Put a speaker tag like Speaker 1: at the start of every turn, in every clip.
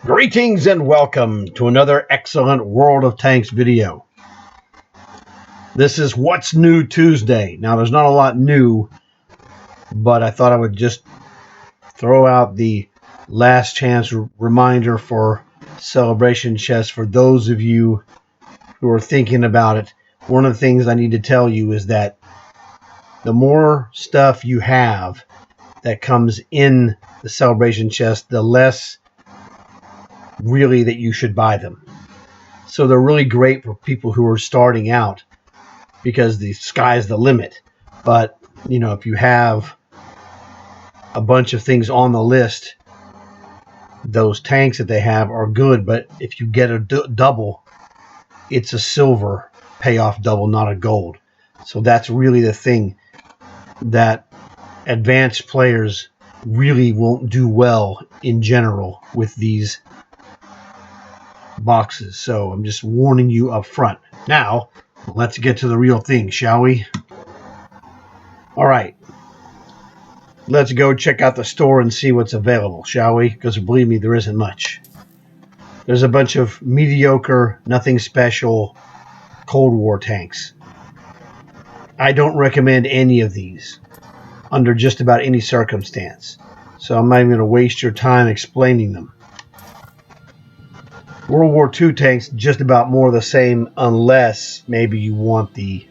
Speaker 1: Greetings and welcome to another excellent World of Tanks video. This is What's New Tuesday. Now, there's not a lot new, but I thought I would just throw out the last chance reminder for celebration chest for those of you who are thinking about it. One of the things I need to tell you is that the more stuff you have that comes in the celebration chest, the less really that you should buy them. So they're really great for people who are starting out because the sky's the limit. But, you know, if you have a bunch of things on the list, those tanks that they have are good. But if you get a double, it's a silver payoff double, not a gold. So that's really the thing that advanced players really won't do well in general with these boxes. So I'm just warning you up front. Now, let's get to the real thing, shall we? All right. Let's go check out the store and see what's available, shall we? Because believe me, there isn't much. There's a bunch of mediocre, nothing special Cold War tanks. I don't recommend any of these under just about any circumstance. So I'm not even going to waste your time explaining them. World War II tanks, just about more of the same, unless maybe you want the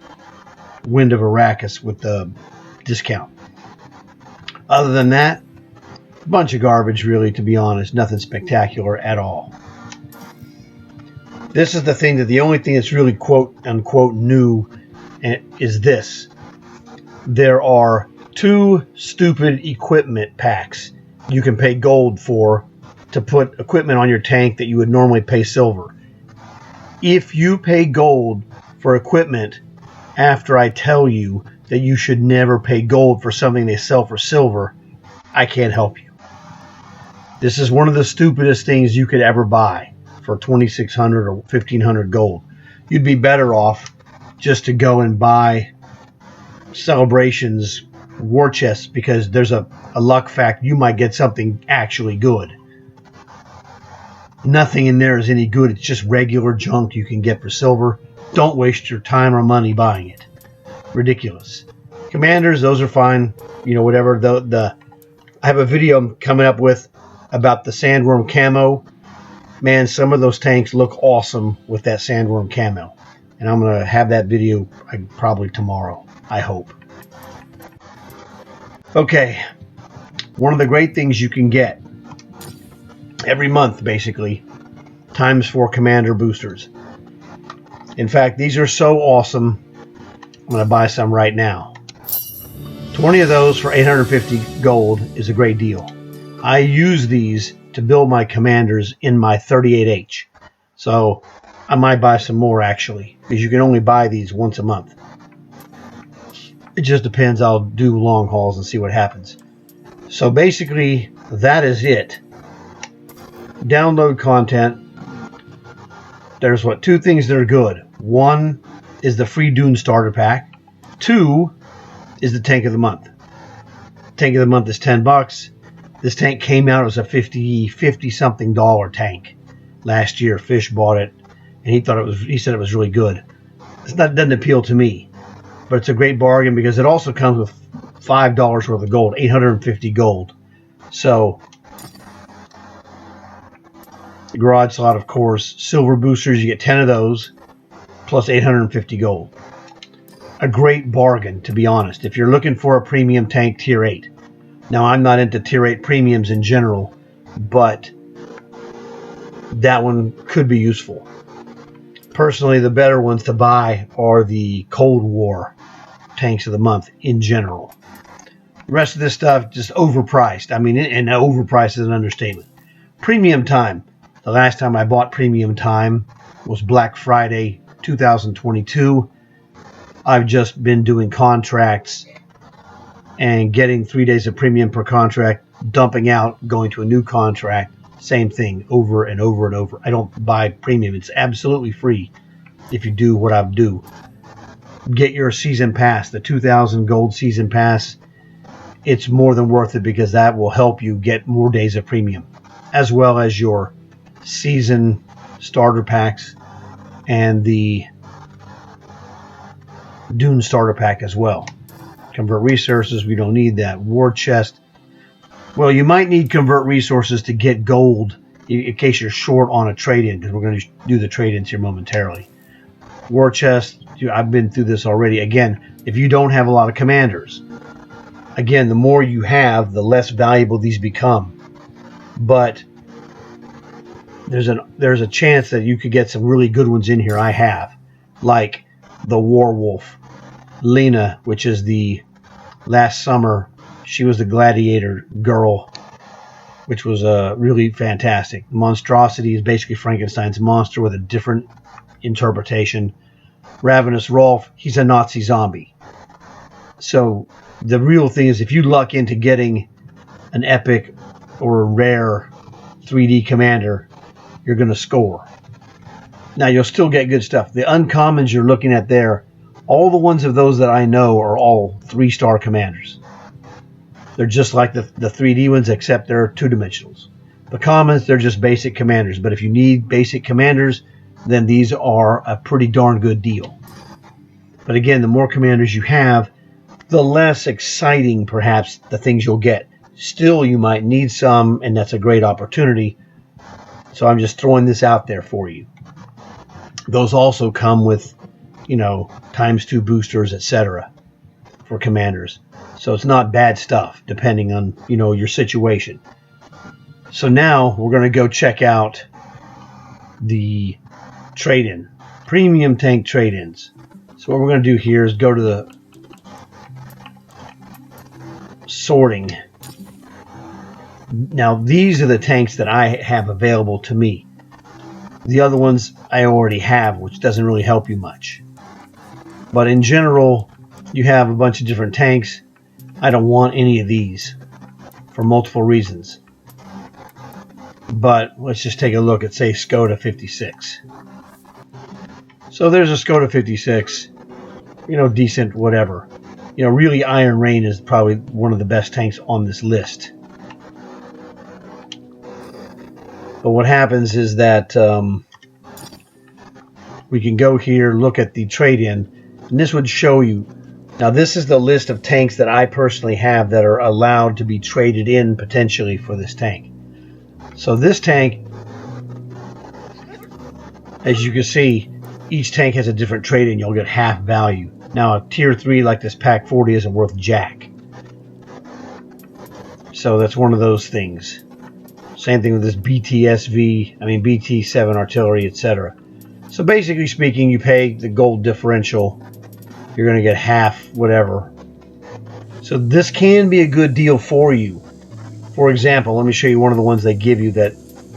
Speaker 1: Wind of Arrakis with the discount. Other than that, a bunch of garbage, really, to be honest. Nothing spectacular at all. This is the thing that the only thing that's really quote-unquote new is this. There are 2 stupid equipment packs you can pay gold for to put equipment on your tank that you would normally pay silver. If you pay gold for equipment after I tell you that you should never pay gold for something they sell for silver, I can't help you. This is one of the stupidest things you could ever buy for 2,600 or 1,500 gold. You'd be better off just to go and buy Celebrations war chests, because there's a luck fact you might get something actually good. Nothing in there is any good. It's just regular junk you can get for silver. Don't waste your time or money buying it. Ridiculous. Commanders, those are fine. You know, whatever. I have a video I'm coming up with about the Sandworm camo. Man, some of those tanks look awesome with that Sandworm camo. And I'm going to have that video probably tomorrow, I hope. Okay. One of the great things you can get every month, basically, ×4 commander boosters. In fact, these are so awesome, I'm going to buy some right now. 20 of those for 850 gold is a great deal. I use these to build my commanders in my 38H. So I might buy some more, actually, because you can only buy these once a month. It just depends. I'll do long hauls and see what happens. So basically, that is it. Download content. There's 2 things that are good. 1 is the free Dune starter pack. 2 is the tank of the month. Tank of the month is $10. This tank came out as a $50 something tank last year. Fish bought it, and he said it was really good. Doesn't appeal to me, but it's a great bargain because it also comes with $5 worth of gold, 850 gold. So the garage slot, of course, silver boosters, you get 10 of those, plus 850 gold. A great bargain, to be honest, if you're looking for a premium tank tier 8. Now, I'm not into tier 8 premiums in general, but that one could be useful. Personally, the better ones to buy are the Cold War tanks of the month in general. The rest of this stuff, just overpriced. I mean, and overpriced is an understatement. Premium time. The last time I bought premium time was Black Friday 2022. I've just been doing contracts and getting 3 days of premium per contract, dumping out, going to a new contract. Same thing over and over and over. I don't buy premium. It's absolutely free if you do what I do. Get your season pass, the 2,000 gold season pass. It's more than worth it because that will help you get more days of premium, as well as your season starter packs and the Dune starter pack as well. Convert resources, we don't need that. War chest, well, you might need convert resources to get gold in case you're short on a trade-in, because we're going to do the trade-ins here momentarily. War chest, I've been through this already. Again, if you don't have a lot of commanders, again, the more you have, the less valuable these become. But there's a chance that you could get some really good ones in here. I have, like the Warwolf, Lena, which is the last summer. She was the gladiator girl, which was really fantastic. Monstrosity is basically Frankenstein's monster with a different interpretation. Ravenous Rolf, he's a Nazi zombie. So the real thing is, if you luck into getting an epic or a rare 3D commander, you're going to score. Now, you'll still get good stuff. The uncommons you're looking at there, all the ones of those that I know are all 3-star commanders. They're just like the 3D ones, except they're 2-dimensionals. The commons, they're just basic commanders. But if you need basic commanders, then these are a pretty darn good deal. But again, the more commanders you have, the less exciting, perhaps, the things you'll get. Still, you might need some, and that's a great opportunity. So I'm just throwing this out there for you. Those also come with, ×2 boosters, etc. for commanders. So it's not bad stuff, depending on, your situation. So now we're going to go check out the trade-in, premium tank trade-ins. So what we're going to do here is go to the sorting. Now, these are the tanks that I have available to me. The other ones I already have, which doesn't really help you much. But in general, you have a bunch of different tanks. I don't want any of these for multiple reasons. But let's just take a look at, say, Skoda 56. So there's a Skoda 56, decent, whatever. Really, Iron Rain is probably one of the best tanks on this list. But what happens is that we can go here, look at the trade-in, and this would show you. Now, this is the list of tanks that I personally have that are allowed to be traded in potentially for this tank. So this tank, as you can see, each tank has a different trade-in. You'll get half value. Now, a tier 3 like this Pack 40 isn't worth jack. So that's one of those things. Same thing with this BT7 artillery, etc. So basically speaking, you pay the gold differential. You're going to get half whatever. So this can be a good deal for you. For example, let me show you one of the ones they give you that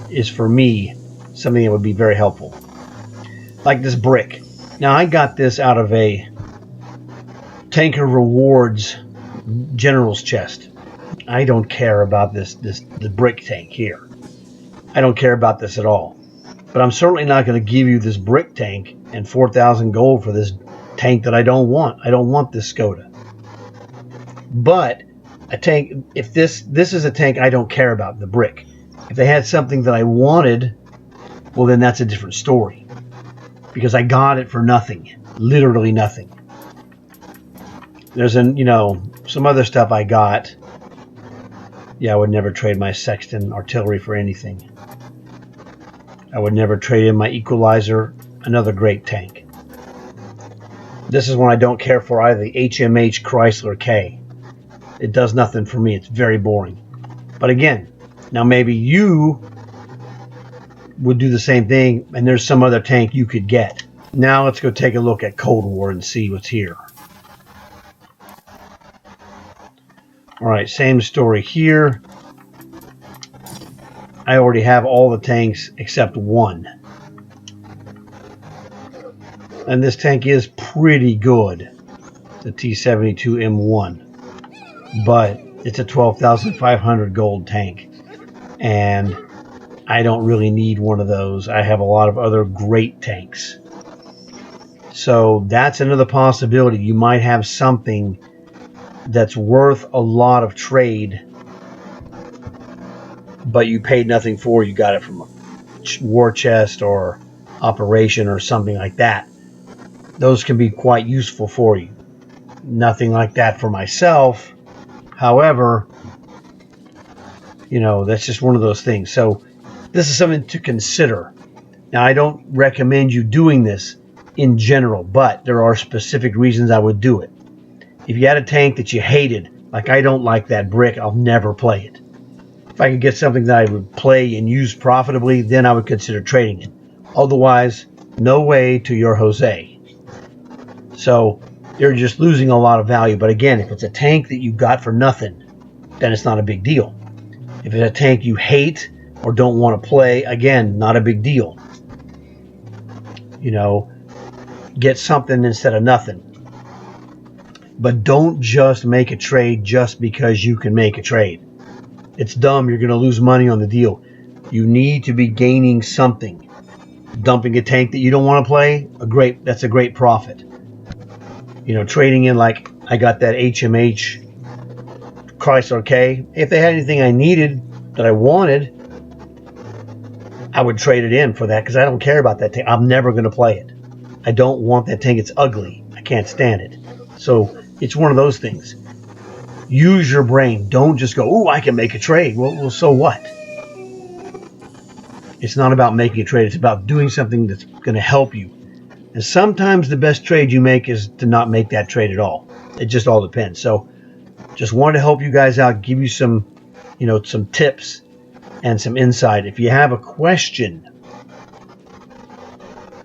Speaker 1: is, for me, something that would be very helpful. Like this brick. Now, I got this out of a Tanker Rewards General's chest. I don't care about the brick tank here. I don't care about this at all. But I'm certainly not going to give you this brick tank and 4,000 gold for this tank that I don't want. I don't want this Skoda. But a tank, if this is a tank I don't care about, the brick. If they had something that I wanted, well, then that's a different story. Because I got it for nothing. Literally nothing. There's some other stuff I got. Yeah, I would never trade my Sexton artillery for anything. I would never trade in my Equalizer, another great tank. This is one I don't care for either, the HMH Chrysler K. It does nothing for me. It's very boring. But again, now maybe you would do the same thing, and there's some other tank you could get. Now let's go take a look at Cold War and see what's here. Alright, same story here. I already have all the tanks except one. And this tank is pretty good. The T-72M1. But it's a 12,500 gold tank. And I don't really need one of those. I have a lot of other great tanks. So that's another possibility. You might have something that's worth a lot of trade, but you paid nothing for. You got it from war chest or operation or something like that. Those can be quite useful for you. Nothing like that for myself. However, that's just one of those things. So this is something to consider. Now, I don't recommend you doing this in general, but there are specific reasons I would do it. If you had a tank that you hated, like I don't like that brick, I'll never play it. If I could get something that I would play and use profitably, then I would consider trading it. Otherwise, no way to your Jose. So you're just losing a lot of value. But again, if it's a tank that you got for nothing, then it's not a big deal. If it's a tank you hate or don't want to play, again, not a big deal. Get something instead of nothing. But don't just make a trade just because you can make a trade. It's dumb. You're going to lose money on the deal. You need to be gaining something. Dumping a tank that you don't want to play, that's a great profit. Trading in, like I got that HMH Chrysler K. If they had anything I needed that I wanted, I would trade it in for that because I don't care about that tank. I'm never going to play it. I don't want that tank. It's ugly. I can't stand it. So it's one of those things. Use your brain. Don't just go, oh, I can make a trade. Well, so what? It's not about making a trade. It's about doing something that's going to help you. And sometimes the best trade you make is to not make that trade at all. It just all depends. So just wanted to help you guys out, give you some tips and some insight. If you have a question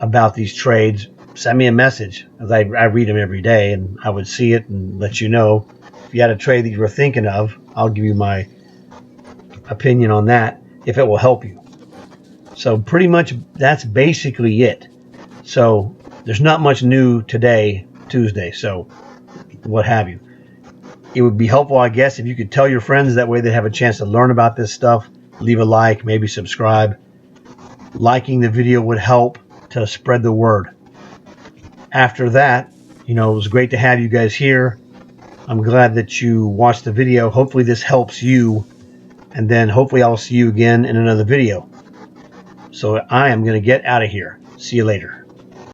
Speaker 1: about these trades, send me a message. As I read them every day, and I would see it and let you know. If you had a trade that you were thinking of, I'll give you my opinion on that if it will help you. So pretty much that's basically it. So there's not much new today, Tuesday, so what have you. It would be helpful, I guess, if you could tell your friends. That way they have a chance to learn about this stuff. Leave a like, maybe subscribe. Liking the video would help to spread the word. After that, it was great to have you guys here. I'm glad that you watched the video. Hopefully this helps you. And then hopefully I'll see you again in another video. So I am going to get out of here. See you later.